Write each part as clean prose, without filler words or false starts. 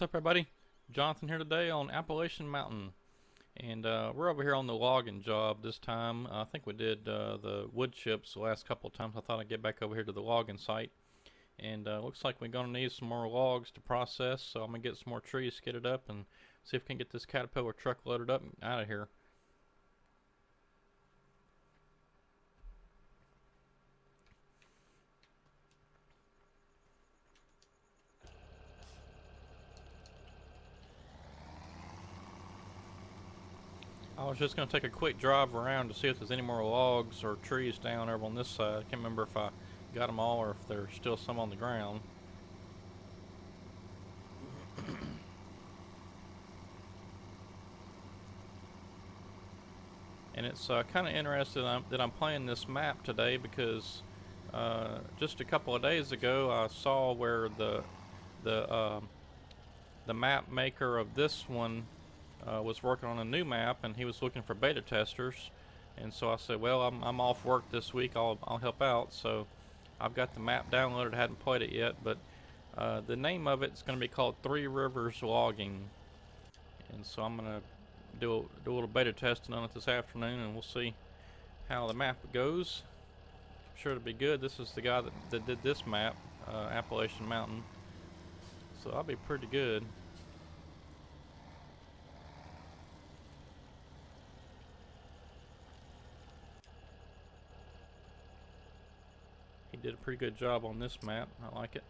What's up, everybody? Jonathan here today on Appalachian Mountain, and we're over here on the logging job this time. I think we did the wood chips the last couple of times. I thought I'd get back over here to the logging site, and looks like we're gonna need some more logs to process. So I'm gonna get some more trees skidded up and see if we can get this Caterpillar truck loaded up and out of here. I was just going to take a quick drive around to see if there's any more logs or trees down over on this side. I can't remember if I got them all or if there's still some on the ground. And it's kind of interesting that I'm playing this map today because just a couple of days ago I saw where the uh, the map maker of this one was working on a new map, and he was looking for beta testers. And so I said, well, I'm off work this week. I'll help out. So I've got the map downloaded. I hadn't played it yet, but the name of it's going to be called Three Rivers Logging. And so I'm going to do a little beta testing on it this afternoon, and we'll see how the map goes. I'm sure it'll be good. This is the guy that did this map, Appalachian Mountain. So I'll be pretty good. He did a pretty good job on this map. I like it.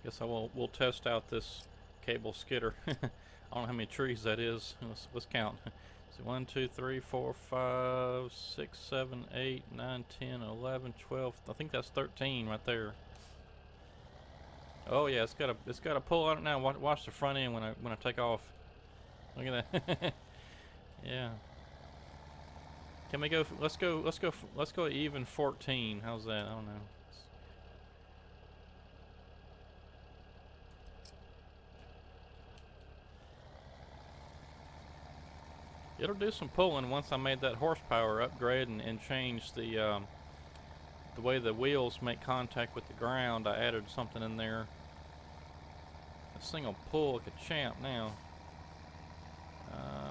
Guess we'll test out this cable skidder. I don't know how many trees that is. Let's count. So 1, 2, 3, 4, 5, 6, 7, 8, 9, 10, 11, 12. I think that's 13 right there. Oh yeah, it's got a pull on it now. Watch the front end when I take off. Look at that. Yeah. Can we go? Let's go even 14. How's that? I don't know. It'll do some pulling once I made that horsepower upgrade and changed the way the wheels make contact with the ground. I added something in there. This thing will pull like a champ now.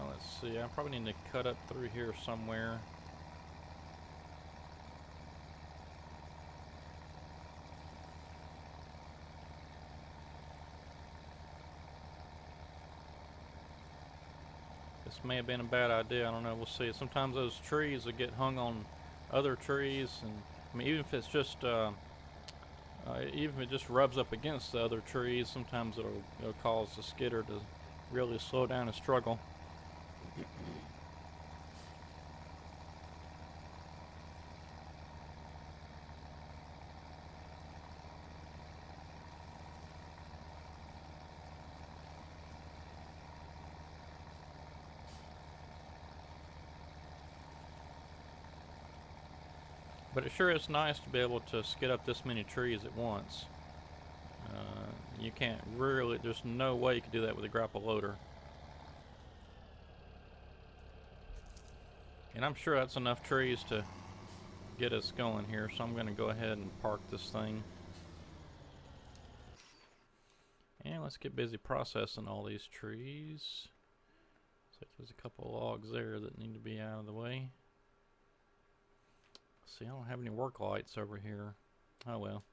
Let's see. I probably need to cut up through here somewhere. This may have been a bad idea. I don't know. We'll see. Sometimes those trees will get hung on other trees, and I mean, even if it's just even if it just rubs up against the other trees, sometimes it'll cause the skidder to really slow down and struggle. But it sure is nice to be able to skid up this many trees at once. You can't really, there's no way you could do that with a grapple loader. And I'm sure that's enough trees to get us going here, so I'm going to go ahead and park this thing. And let's get busy processing all these trees. Looks like there's a couple of logs there that need to be out of the way. See, I don't have any work lights over here. Oh well.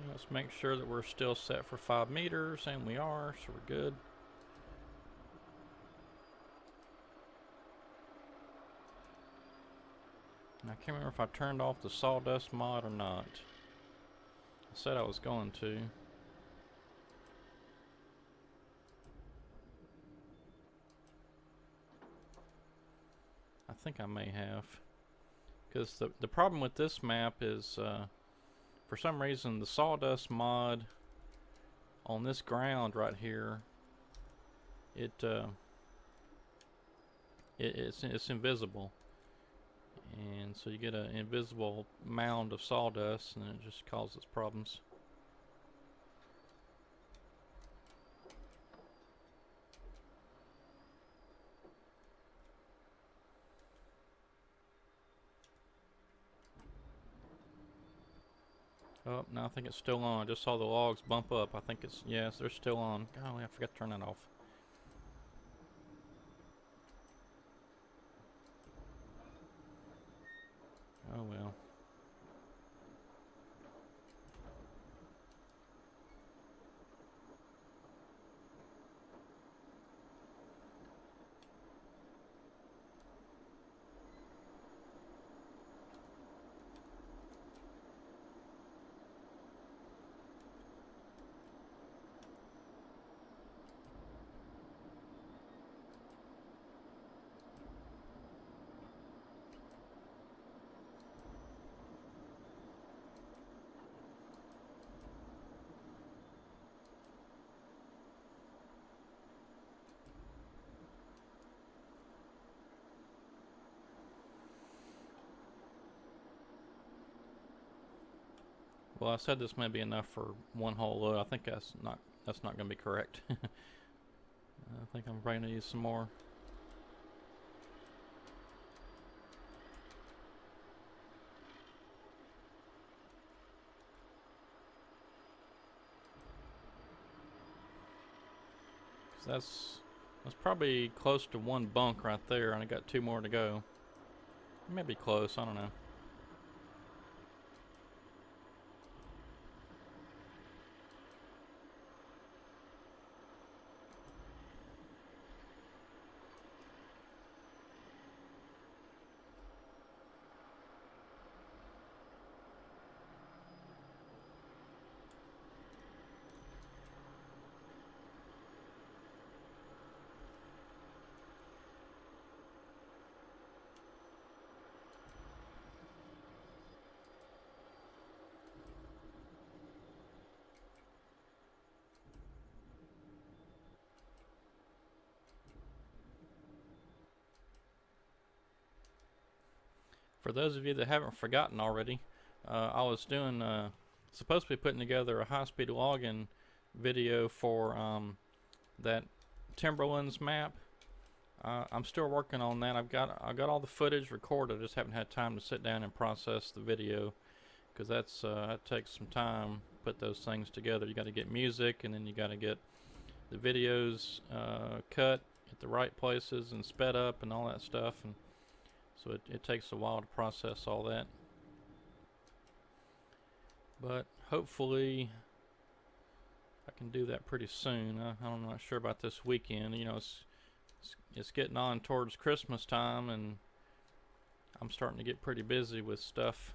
Let's make sure that we're still set for 5 meters, and we are, so we're good. And I can't remember if I turned off the sawdust mod or not. I said I was going to. I think I may have. Because the problem with this map is, for some reason, the sawdust mod on this ground right here, it's invisible, and so you get an invisible mound of sawdust, and it just causes problems. Oh, no, I think it's still on. I just saw the logs bump up. I think it's, yes, they're still on. Golly, I forgot to turn that off. Oh well. Well, I said this may be enough for one whole load. I think that's not going to be correct. I think I'm probably going to use some more. That's probably close to one bunk right there, and I got 2 more to go. Maybe close, I don't know. For those of you that haven't forgotten already, I was doing, supposed to be putting together a high-speed logging video for that Timberlands map. I'm still working on that. I got all the footage recorded. I just haven't had time to sit down and process the video because that takes some time. Put those things together. You got to get music, and then you got to get the videos cut at the right places and sped up and all that stuff. And so it takes a while to process all that. But hopefully I can do that pretty soon. I'm not sure about this weekend. You know, it's getting on towards Christmas time, and I'm starting to get pretty busy with stuff,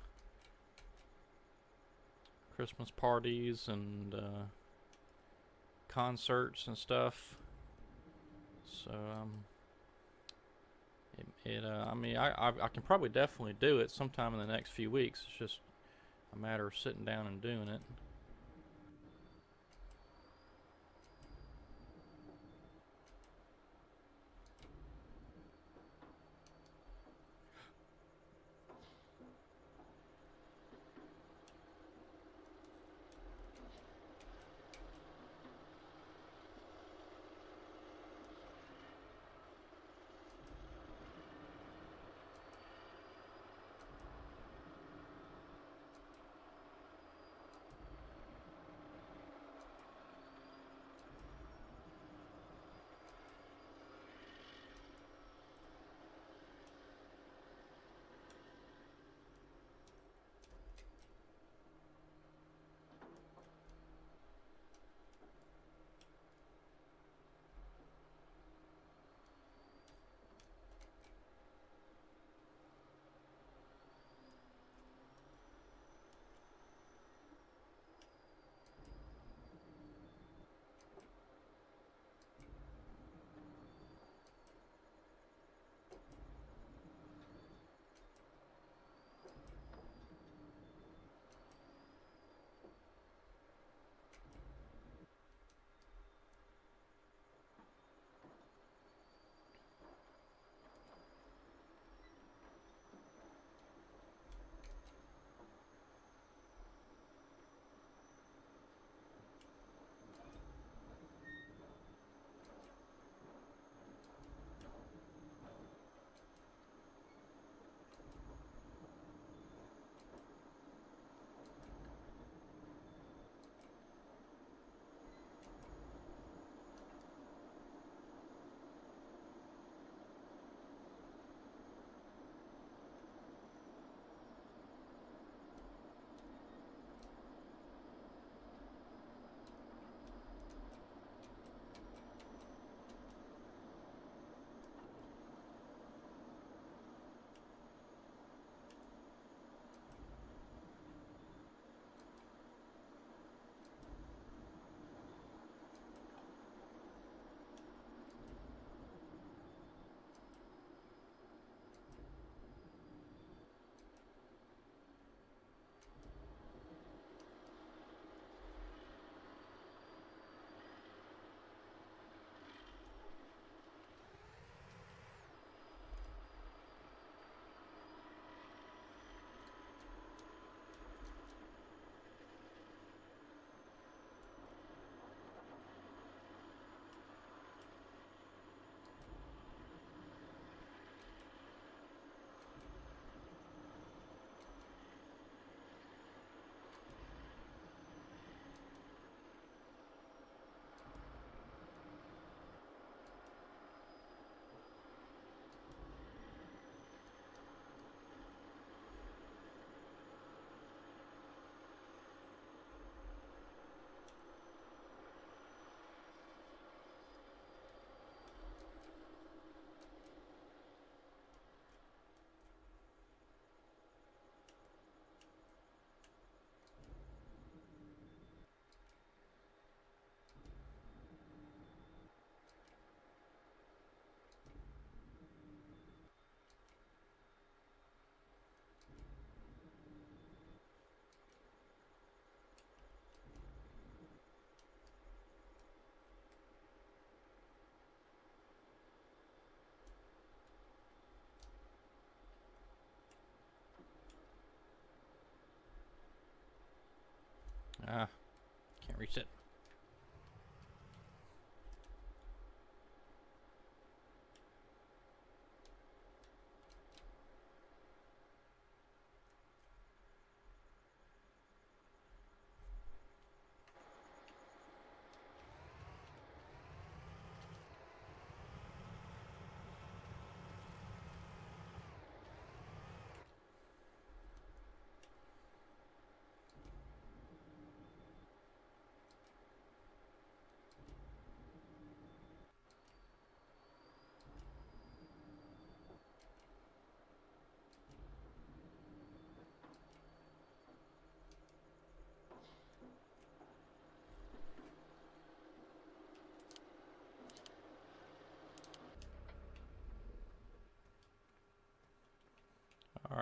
Christmas parties and concerts and stuff. So I mean, I can probably definitely do it sometime in the next few weeks. It's just a matter of sitting down and doing it. Ah, can't reach it.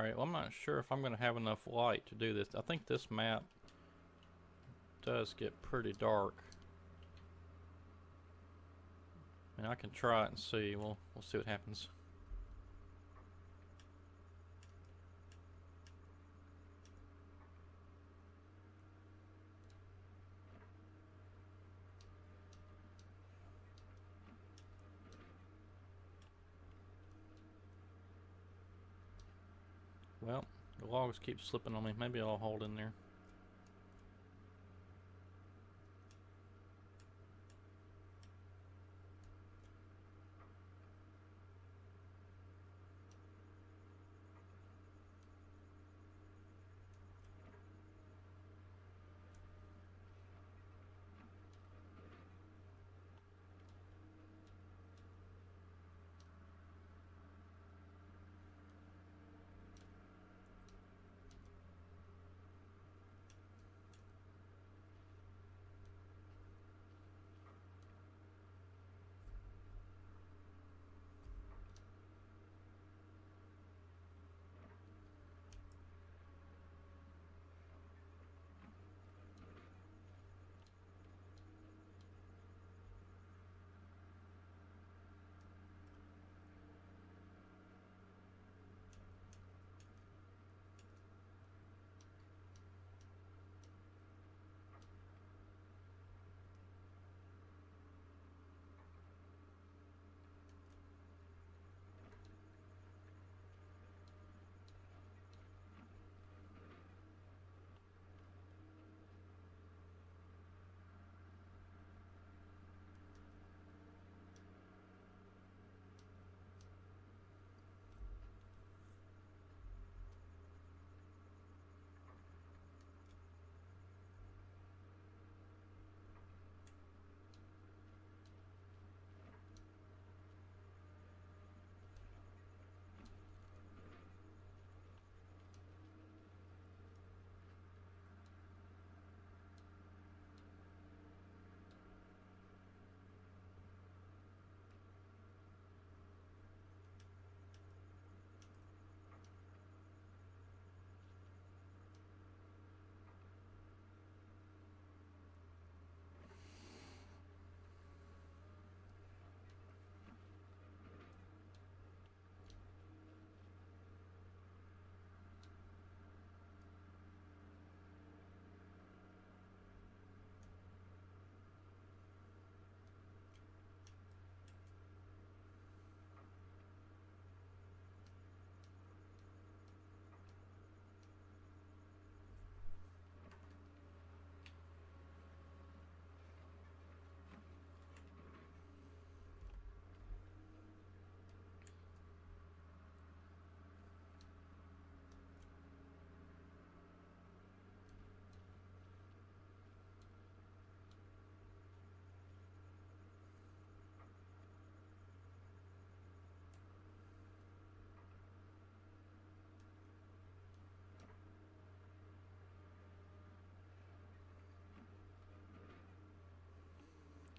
Alright, well I'm not sure if I'm going to have enough light to do this. I think this map does get pretty dark. And I can try it and see. We'll see what happens. Well, the logs keep slipping on me. Maybe I'll hold in there.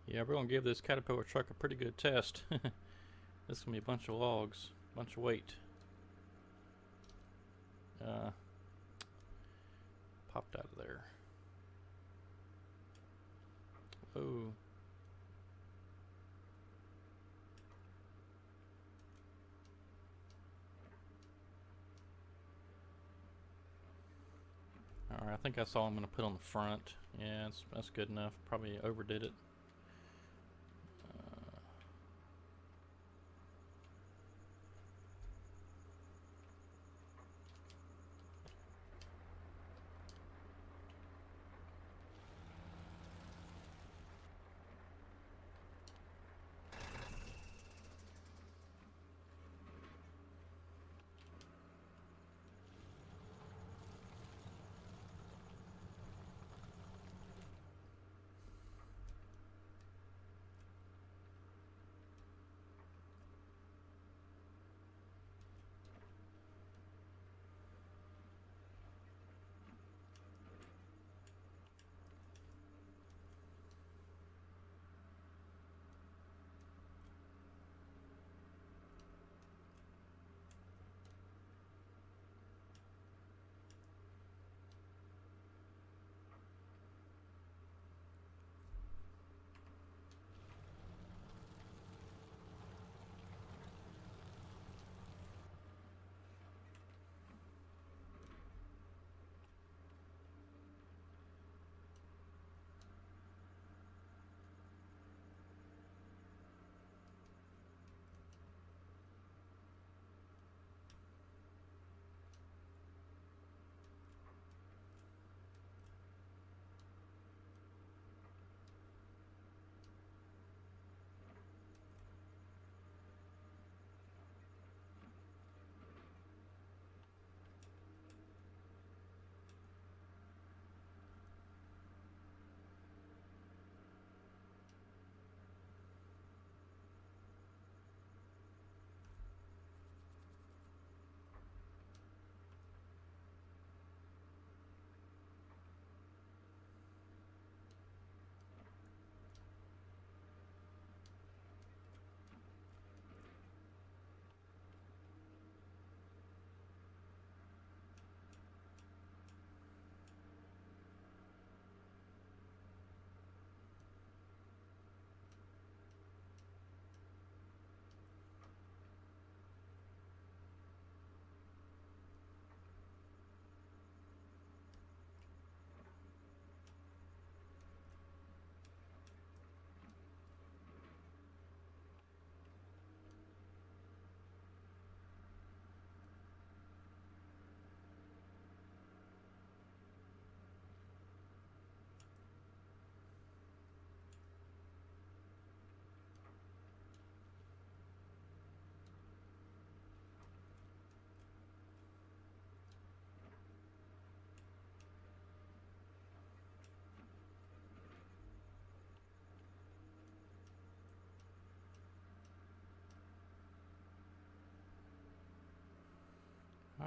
Yeah, we're gonna give this Caterpillar truck a pretty good test. This is gonna be a bunch of logs, a bunch of weight. Popped out of there. Oh. Alright, I think that's all I'm gonna put on the front. Yeah, that's good enough. Probably overdid it.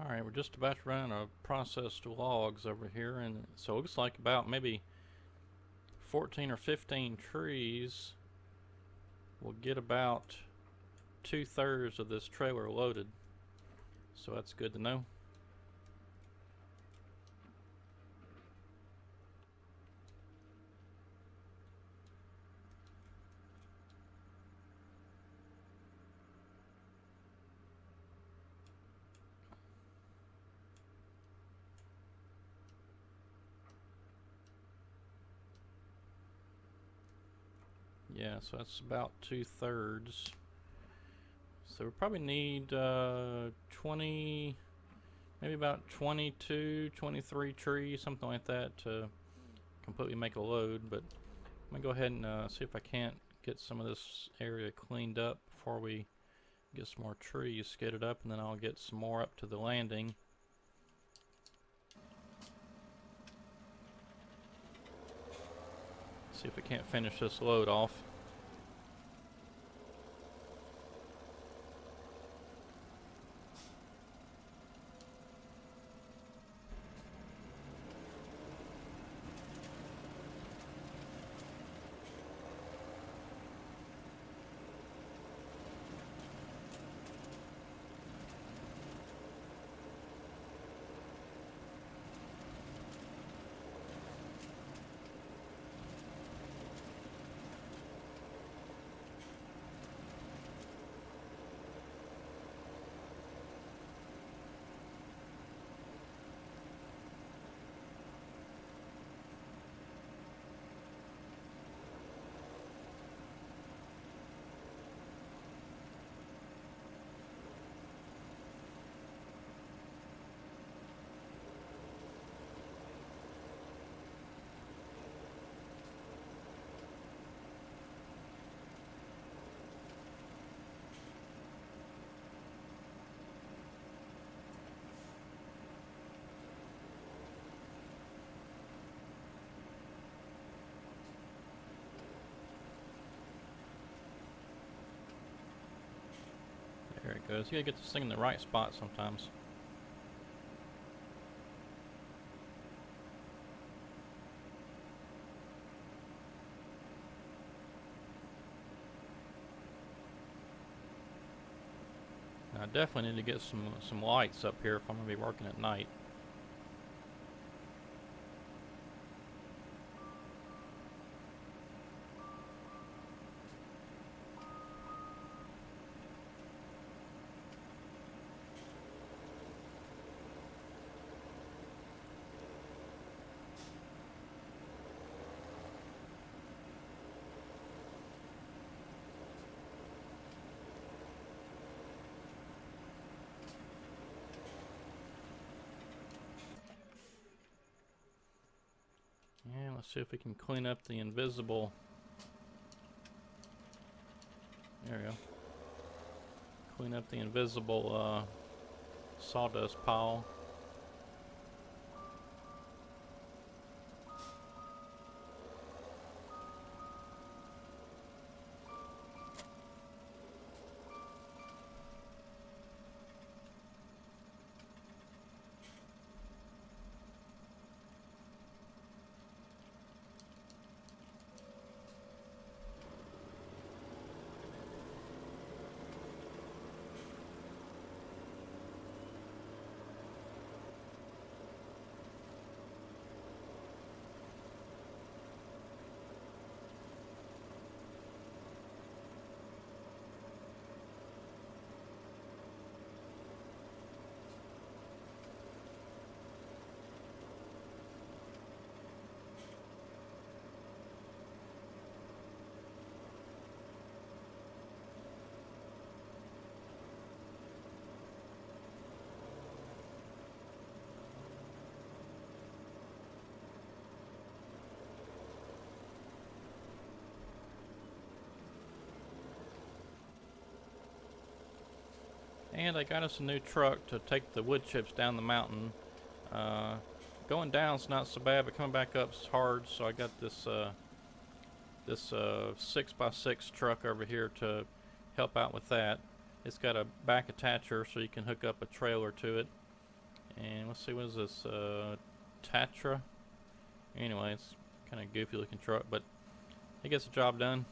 Alright, we're just about to run out of processed logs over here, and so it looks like about maybe 14 or 15 trees will get about 2/3 of this trailer loaded. So that's good to know. Yeah, so that's about 2/3. So we probably need 20, maybe about 22, 23 trees, something like that, to completely make a load. But I'm gonna go ahead and see if I can't get some of this area cleaned up before we get some more trees skidded up, and then I'll get some more up to the landing. See if we can't finish this load off. There it goes. You gotta get this thing in the right spot sometimes. Now, I definitely need to get some lights up here if I'm gonna be working at night. And let's see if we can clean up the invisible. There we go. Clean up the invisible sawdust pile. And I got us a new truck to take the wood chips down the mountain. Going down's not so bad, but coming back up's hard. So I got this 6x6 truck over here to help out with that. It's got a back attacher so you can hook up a trailer to it. And let's see, what is this? Tatra. Anyway, it's kind of goofy looking truck, but it gets the job done.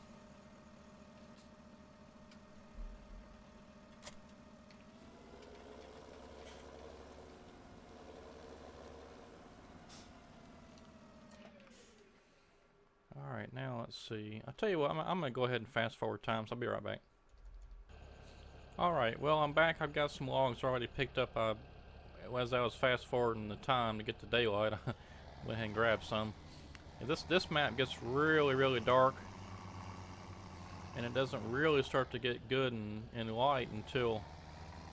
Alright, now let's see. I'll tell you what, I'm going to go ahead and fast forward time, so I'll be right back. Alright, well, I'm back. I've got some logs already picked up. As I was fast forwarding the time to get to daylight, I went ahead and grabbed some. And this map gets really dark, and it doesn't really start to get good and light until,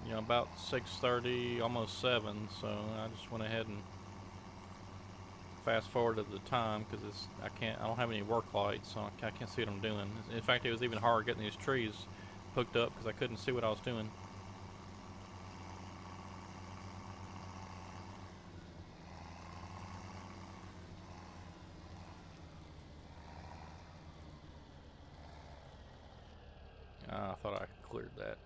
you know, about 6:30, almost 7. So I just went ahead and fast forwarded the time because I don't have any work lights, so I can't see what I'm doing. In fact, it was even harder getting these trees hooked up because I couldn't see what I was doing. I thought I cleared that.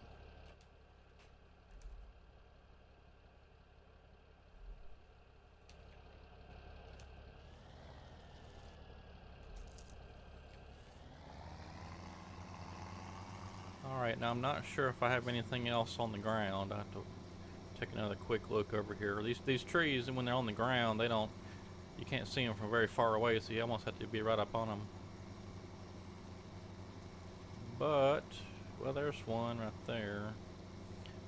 Alright, now I'm not sure if I have anything else on the ground. I have to take another quick look over here. These trees, when they're on the ground, you can't see them from very far away, so you almost have to be right up on them. But, well, there's one right there.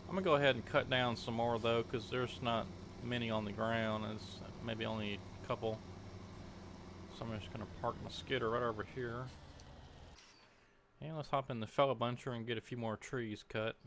I'm gonna go ahead and cut down some more though, because there's not many on the ground. It's maybe only a couple. So I'm just gonna park my skidder right over here. And let's hop in the fella buncher and get a few more trees cut.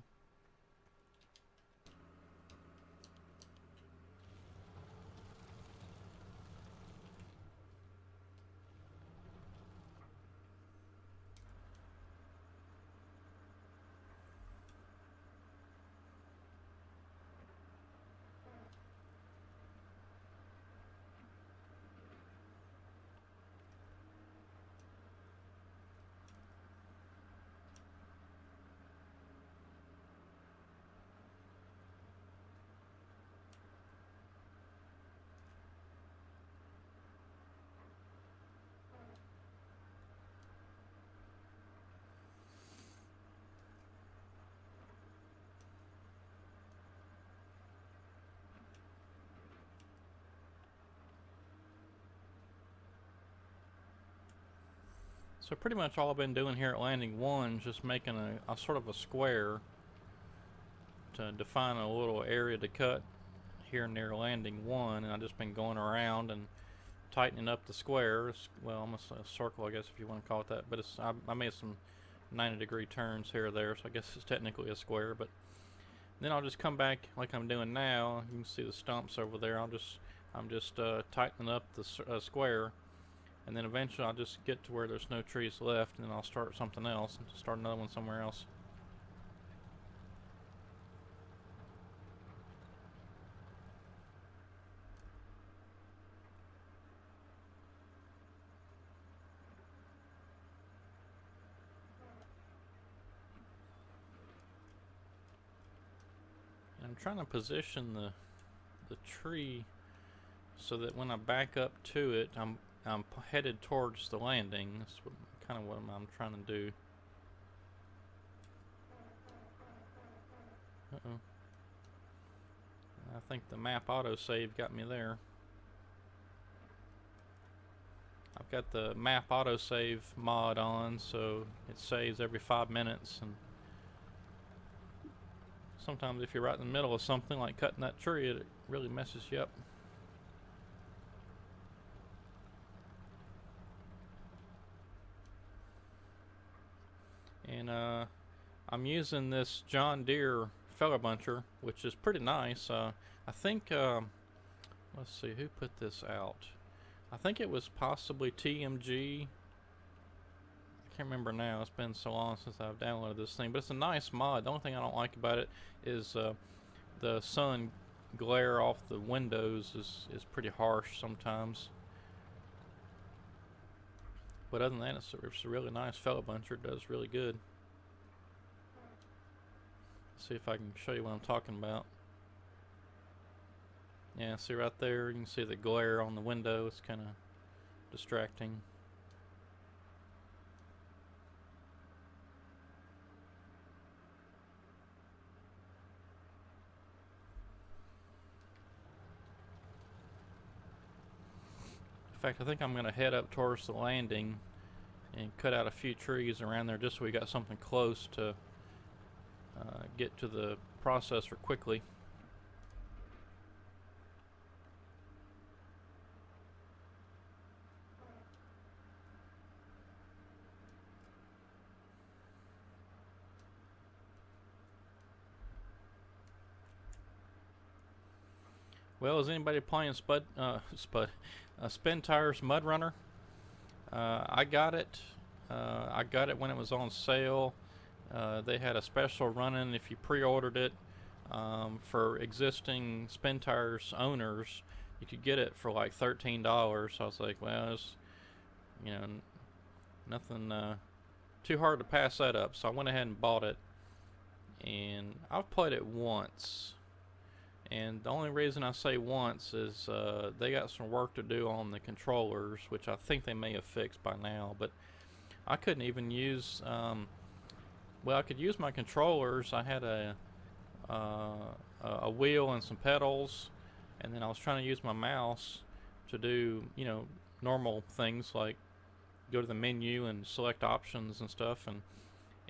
So pretty much all I've been doing here at Landing 1 is just making a sort of a square to define a little area to cut here near Landing 1, and I've just been going around and tightening up the squares. Well, almost a circle, I guess, if you want to call it that. But I made some 90-degree turns here or there, so I guess it's technically a square. But then I'll just come back like I'm doing now. You can see the stumps over there. I'm just tightening up the square, and then eventually I'll just get to where there's no trees left, and then I'll start something else and start another one somewhere else. And I'm trying to position the tree so that when I back up to it, I'm headed towards the landing. That's kind of what I'm trying to do. Uh-oh. I think the map autosave got me there. I've got the map autosave mod on, so it saves every 5 minutes, and sometimes if you're right in the middle of something like cutting that tree, it really messes you up. And I'm using this John Deere feller buncher, which is pretty nice. I think, let's see, who put this out? I think it was possibly TMG. I can't remember now. It's been so long since I've downloaded this thing, but it's a nice mod. The only thing I don't like about it is the sun glare off the windows is pretty harsh sometimes. But other than that, it's a really nice feller buncher. It does really good. Let's see if I can show you what I'm talking about. Yeah, see right there, you can see the glare on the window. It's kind of distracting. In fact, I think I'm going to head up towards the landing and cut out a few trees around there just so we got something close to get to the processor quickly. Well, is anybody playing Spin Tires Mud Runner? I got it. I got it when it was on sale. They had a special running if you pre-ordered it for existing Spin Tires owners. You could get it for like $13. So I was like, well, it's, you know, nothing too hard to pass that up. So I went ahead and bought it, and I've played it once. And the only reason I say once is they got some work to do on the controllers, which I think they may have fixed by now. But I couldn't even use. Well, I could use my controllers. I had a wheel and some pedals, and then I was trying to use my mouse to do normal things like go to the menu and select options and stuff.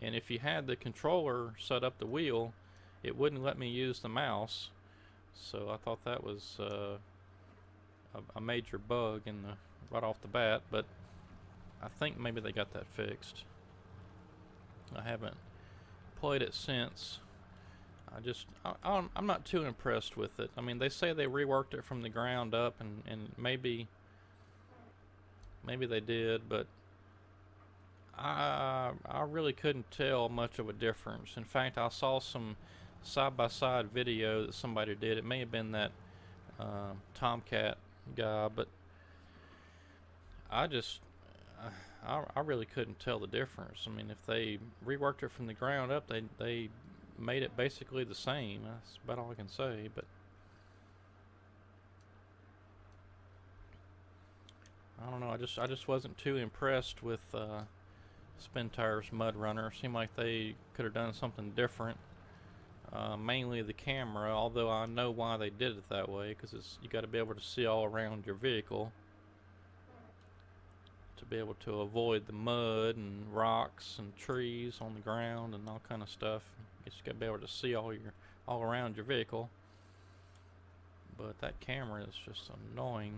And if you had the controller set up the wheel, it wouldn't let me use the mouse. So I thought that was a major bug right off the bat, but I think maybe they got that fixed. I haven't played it since. I'm not too impressed with it. I mean, they say they reworked it from the ground up, and maybe they did, but I really couldn't tell much of a difference. In fact, I saw some side-by-side video that somebody did. It may have been that Tomcat guy, but I just I really couldn't tell the difference. I mean, if they reworked it from the ground up, they made it basically the same. That's about all I can say. But I don't know. I just wasn't too impressed with Spin Tires Mud Runner. It seemed like they could have done something different. Mainly the camera, although I know why they did it that way, because you got to be able to see all around your vehicle to be able to avoid the mud and rocks and trees on the ground and all kind of stuff. You just got to be able to see all around your vehicle. But that camera is just annoying.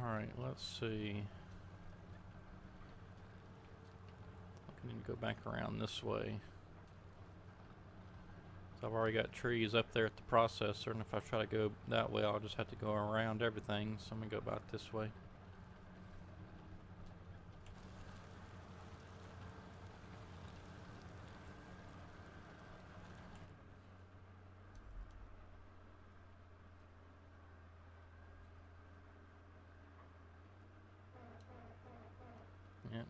Alright, let's see. I need to go back around this way. So I've already got trees up there at the processor, and if I try to go that way, I'll just have to go around everything. So I'm going to go about this way. Yep.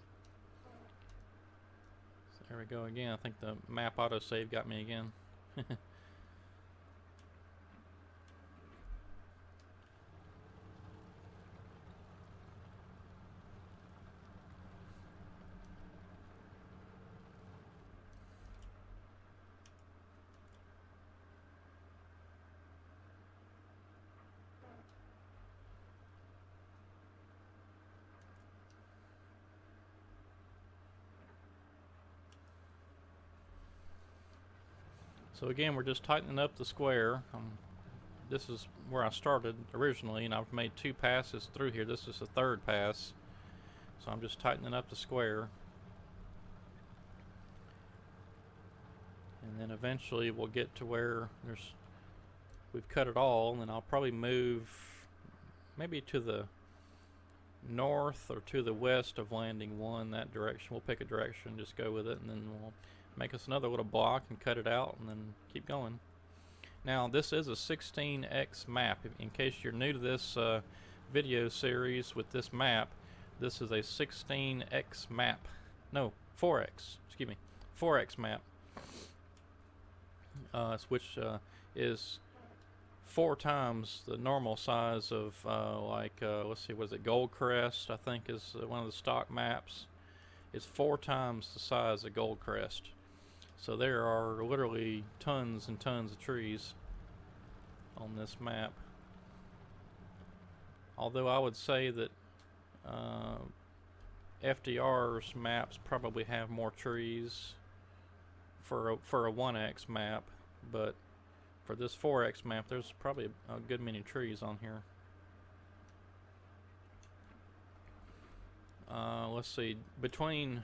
So there we go again. I think the map autosave got me again. So again, we're just tightening up the square. This is where I started originally, and I've made 2 passes through here. This is the 3rd pass. So I'm just tightening up the square. And then eventually we'll get to where we've cut it all, and then I'll probably move maybe to the north or to the west of landing 1, that direction. We'll pick a direction, just go with it, and then we'll make us another little block and cut it out and then keep going. Now this is a 16x map. In case you're new to this video series with this map, this is a 16x map. No, 4x, excuse me, 4x map, which is 4 times the normal size of let's see, was it Goldcrest, I think is one of the stock maps. It's 4 times the size of Goldcrest. So there are literally tons and tons of trees on this map. Although I would say that FDR's maps probably have more trees for a 1x map, but for this 4x map there's probably a good many trees on here. Let's see, between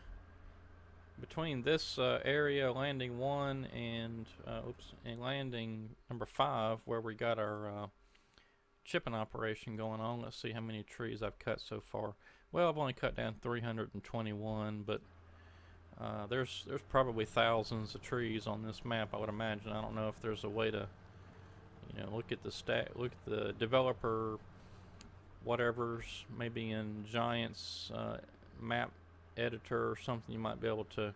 this area, landing 1 and landing number 5, where we got our chipping operation going on, let's see how many trees I've cut so far. Well, I've only cut down 321, but there's probably thousands of trees on this map, I would imagine. I don't know if there's a way to, look at the developer whatever's maybe in Giant's map editor or something. You might be able to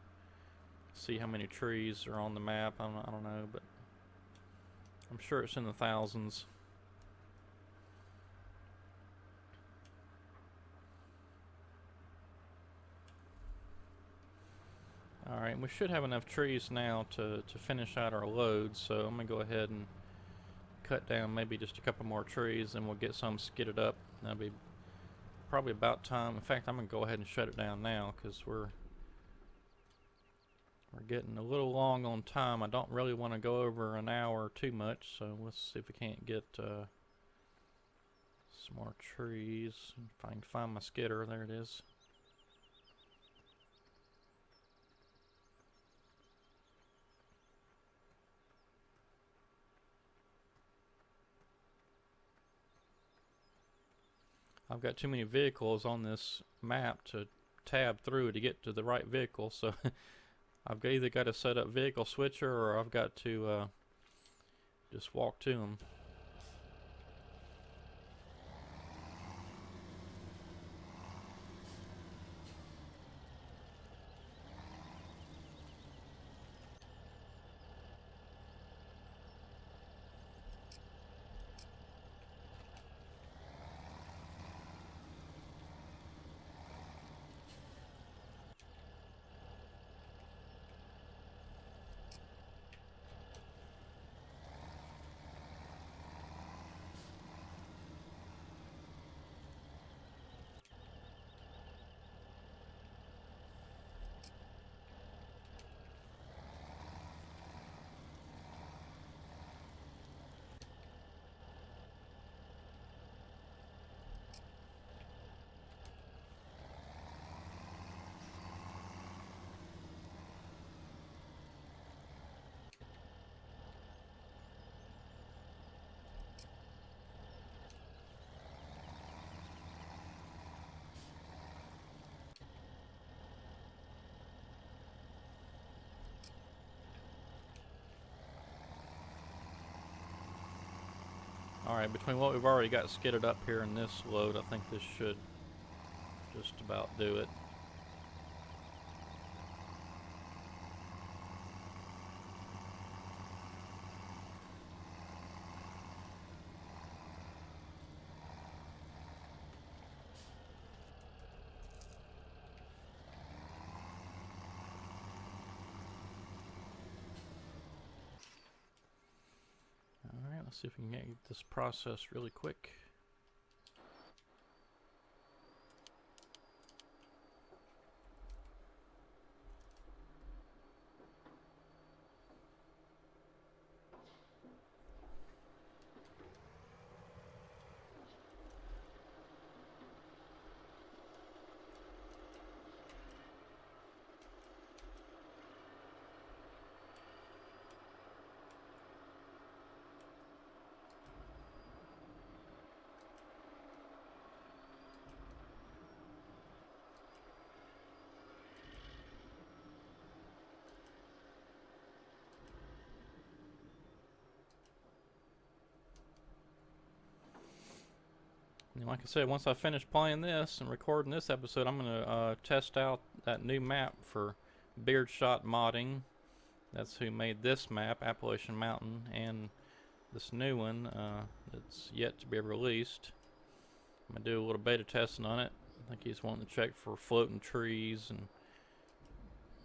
see how many trees are on the map. I don't know, but I'm sure it's in the thousands. Alright, we should have enough trees now to finish out our load, so I'm going to go ahead and cut down maybe just a couple more trees and we'll get some skidded up. That'll be probably about time. In fact, I'm going to go ahead and shut it down now because we're getting a little long on time. I don't really want to go over an hour too much, so let's see if we can't get some more trees. If I can find my skidder, there it is. I've got too many vehicles on this map to tab through to get to the right vehicle, so I've either got to set up vehicle switcher or I've got to just walk to them. Alright, between what we've already got skidded up here and this load, I think this should just about do it. Let's see if we can get this processed really quick. And like I said, once I finish playing this and recording this episode, I'm going to test out that new map for Beard Shot Modding. That's who made this map, Appalachian Mountain, and this new one that's yet to be released. I'm going to do a little beta testing on it. I think he's wanting to check for floating trees and,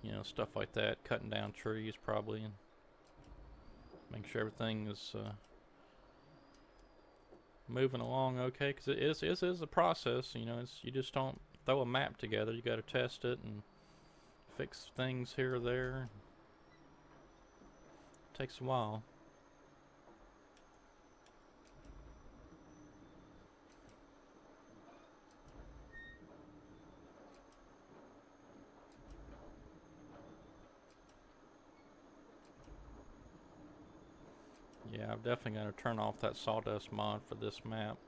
you know, stuff like that, cutting down trees probably, and make sure everything is moving along okay, because it is a process. You know, you just don't throw a map together. You got to test it and fix things here or there. It takes a while. Yeah, I'm definitely going to turn off that sawdust mod for this map.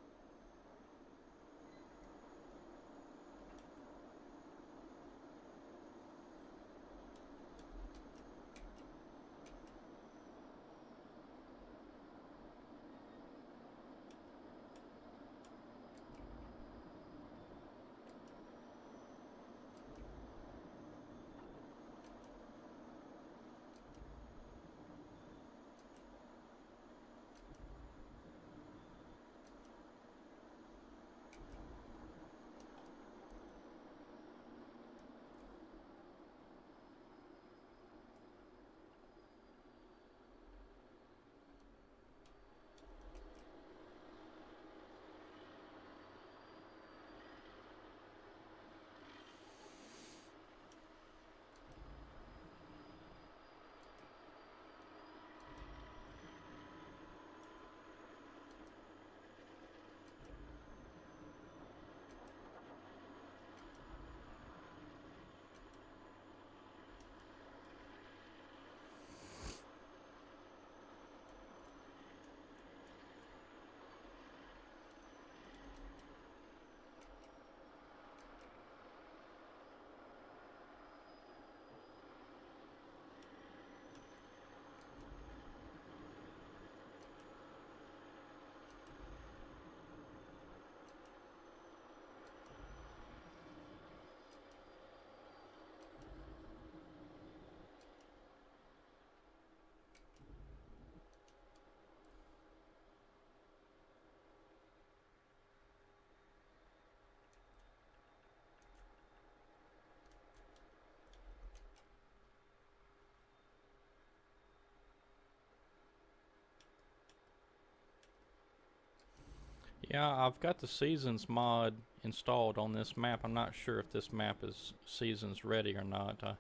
Yeah, I've got the seasons mod installed on this map. I'm not sure if this map is seasons ready or not. I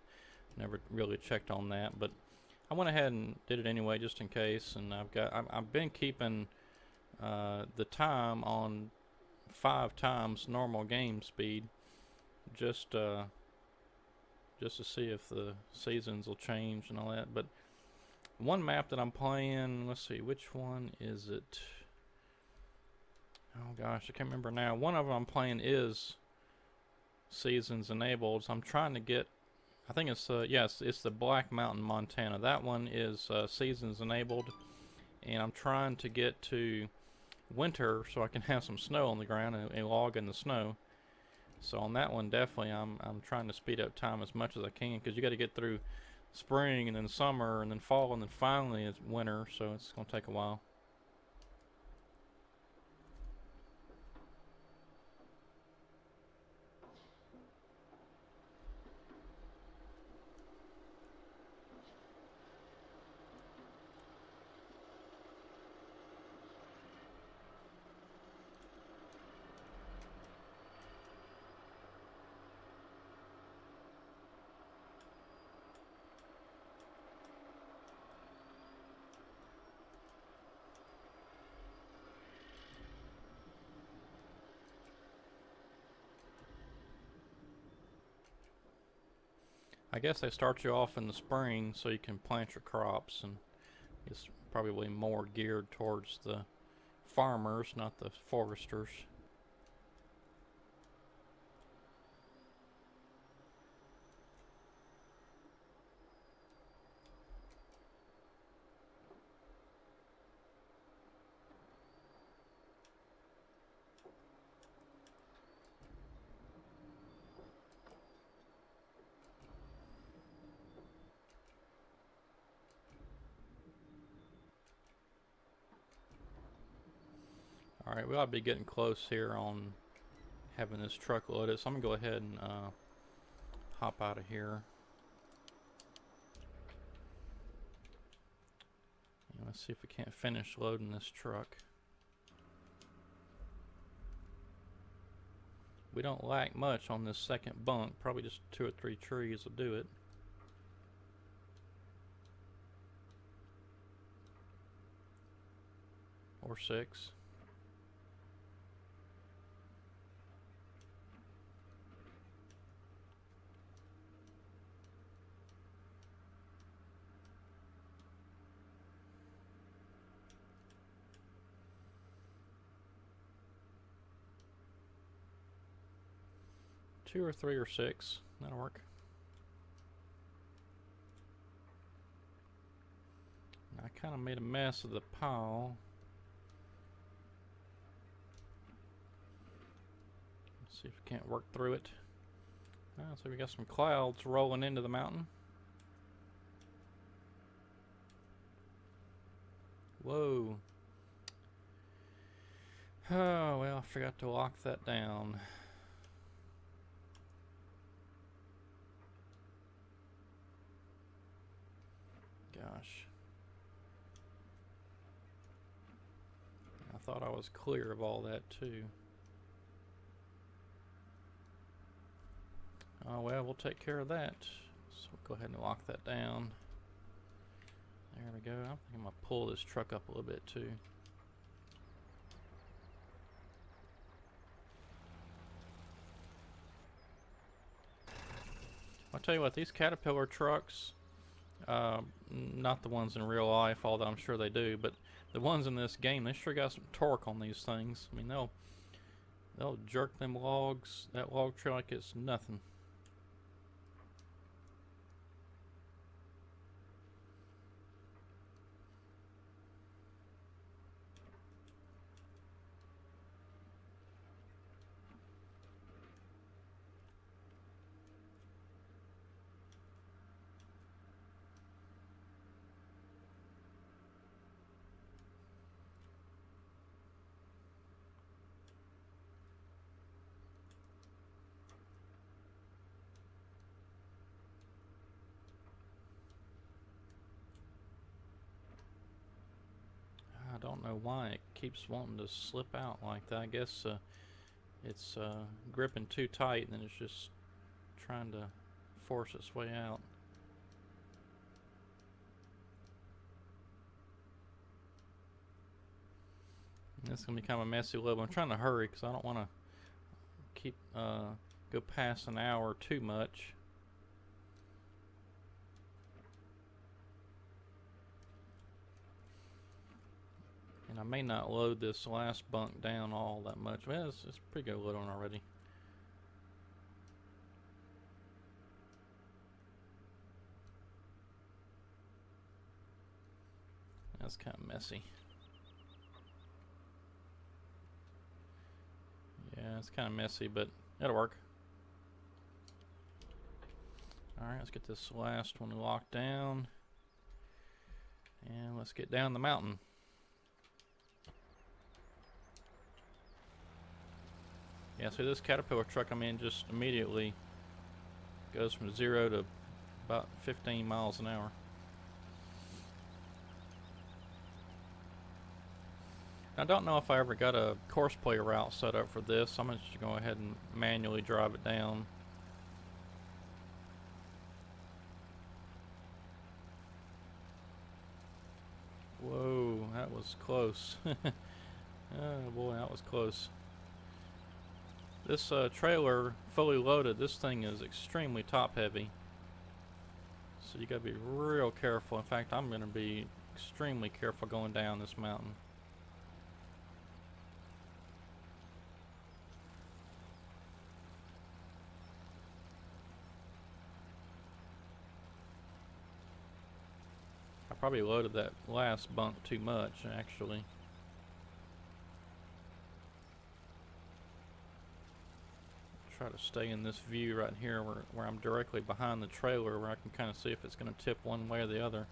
never really checked on that, but I went ahead and did it anyway just in case. And I've been keeping the time on 5 times normal game speed, just just to see if the seasons will change and all that. But one map that I'm playing, let's see, which one is it? Oh gosh, I can't remember now. One of them I'm playing is seasons enabled. So I'm trying to get, I think it's yes, it's the Black Mountain, Montana. That one is seasons enabled, and I'm trying to get to winter so I can have some snow on the ground and log in the snow. So on that one, definitely I'm trying to speed up time as much as I can, because you got to get through spring and then summer and then fall and then finally it's winter, so it's going to take a while. I guess they start you off in the spring so you can plant your crops, and it's probably more geared towards the farmers, not the foresters. Alright, we ought to be getting close here on having this truck loaded, so I'm going to go ahead and hop out of here. And let's see if we can't finish loading this truck. We don't lack much on this second bunk, probably just 2 or 3 trees will do it. Or 6. Two or 3 or 6, that'll work. I kind of made a mess of the pile. Let's see if we can't work through it. So we got some clouds rolling into the mountain. Whoa. Oh, well, I forgot to lock that down. Gosh. I thought I was clear of all that too. Oh well, we'll take care of that. So we'll go ahead and lock that down. There we go. I think I'm going to pull this truck up a little bit too. I'll tell you what, these Caterpillar trucks, not the ones in real life, although I'm sure they do, but the ones in this game, they sure got some torque on these things. I mean, they'll jerk them logs, that log tree like it's nothing. I don't know why it keeps wanting to slip out like that. I guess it's gripping too tight and then it's just trying to force its way out. It's going to be kind of a messy level. I'm trying to hurry because I don't want to keep go past an hour too much. And I may not load this last bunk down all that much. Well, it's pretty good load on already. That's kind of messy. Yeah, it's kind of messy, but it'll work. Alright, let's get this last one locked down. And let's get down the mountain. Yeah, so this Caterpillar truck I'm in just immediately goes from 0 to about 15 miles an hour. I don't know if I ever got a course play route set up for this, so I'm just going to go ahead and manually drive it down. Whoa, that was close. Oh boy, that was close. This trailer, fully loaded, this thing is extremely top heavy. So you gotta be real careful. In fact, I'm gonna be extremely careful going down this mountain. I probably loaded that last bunk too much, actually. Try to stay in this view right here where I'm directly behind the trailer, where I can kind of see if it's going to tip one way or the other.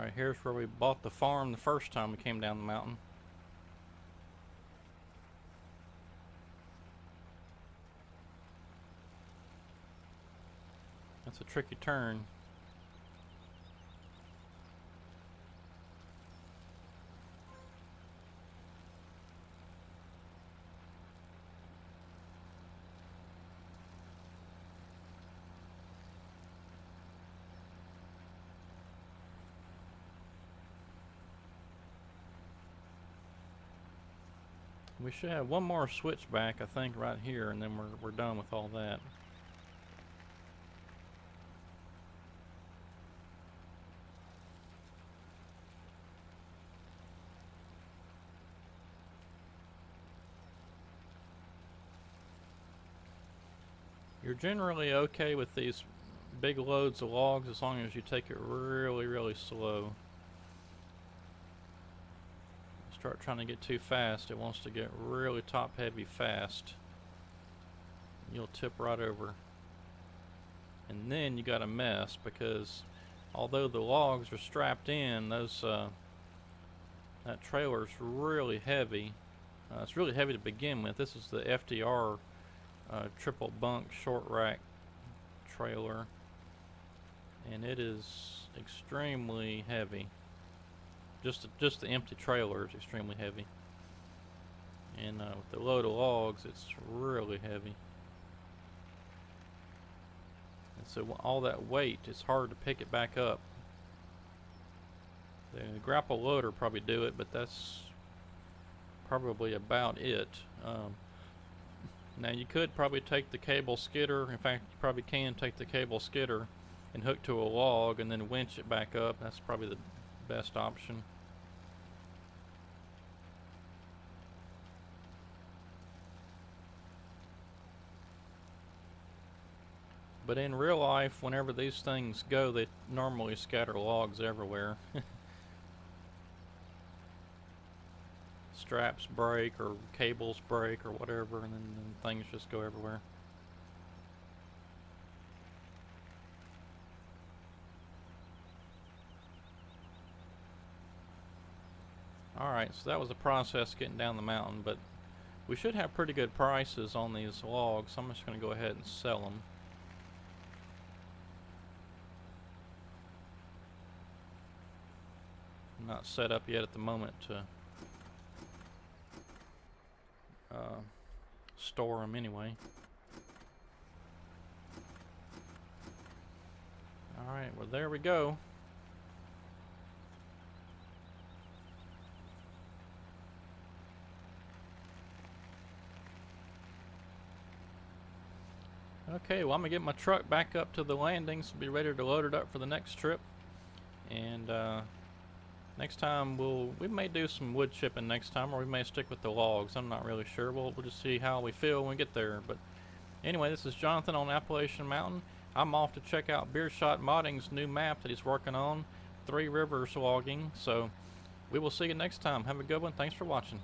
Alright, here's where we bought the farm the first time we came down the mountain. That's a tricky turn. We should have one more switchback, I think, right here, and then we're done with all that. You're generally okay with these big loads of logs as long as you take it really, really slow. Start trying to get too fast, it wants to get really top heavy fast. You'll tip right over. And then you got a mess, because although the logs are strapped in, those that trailer's really heavy. It's really heavy to begin with. This is the FDR triple bunk short rack trailer, and it is extremely heavy. Just the empty trailer is extremely heavy, and with the load of logs, it's really heavy. And so all that weight, it's hard to pick it back up. The grapple loader probably do it, but that's probably about it. Now you could probably take the cable skidder. In fact, you probably can take the cable skidder and hook to a log and then winch it back up. That's probably the best option. But in real life, whenever these things go, they normally scatter logs everywhere. Straps break or cables break or whatever, and then things just go everywhere. Alright, so that was the process getting down the mountain, but we should have pretty good prices on these logs, so I'm just going to go ahead and sell them. I'm not set up yet at the moment to store them anyway. Alright, well there we go. Okay, well I'm gonna get my truck back up to the landings, be ready to load it up for the next trip. And next time we may do some wood chipping next time, or we may stick with the logs. I'm not really sure. We'll just see how we feel when we get there. But anyway, this is Jonathan on Appalachian Mountain. I'm off to check out Beershot Modding's new map that he's working on, Three Rivers logging. So we will see you next time. Have a good one. Thanks for watching.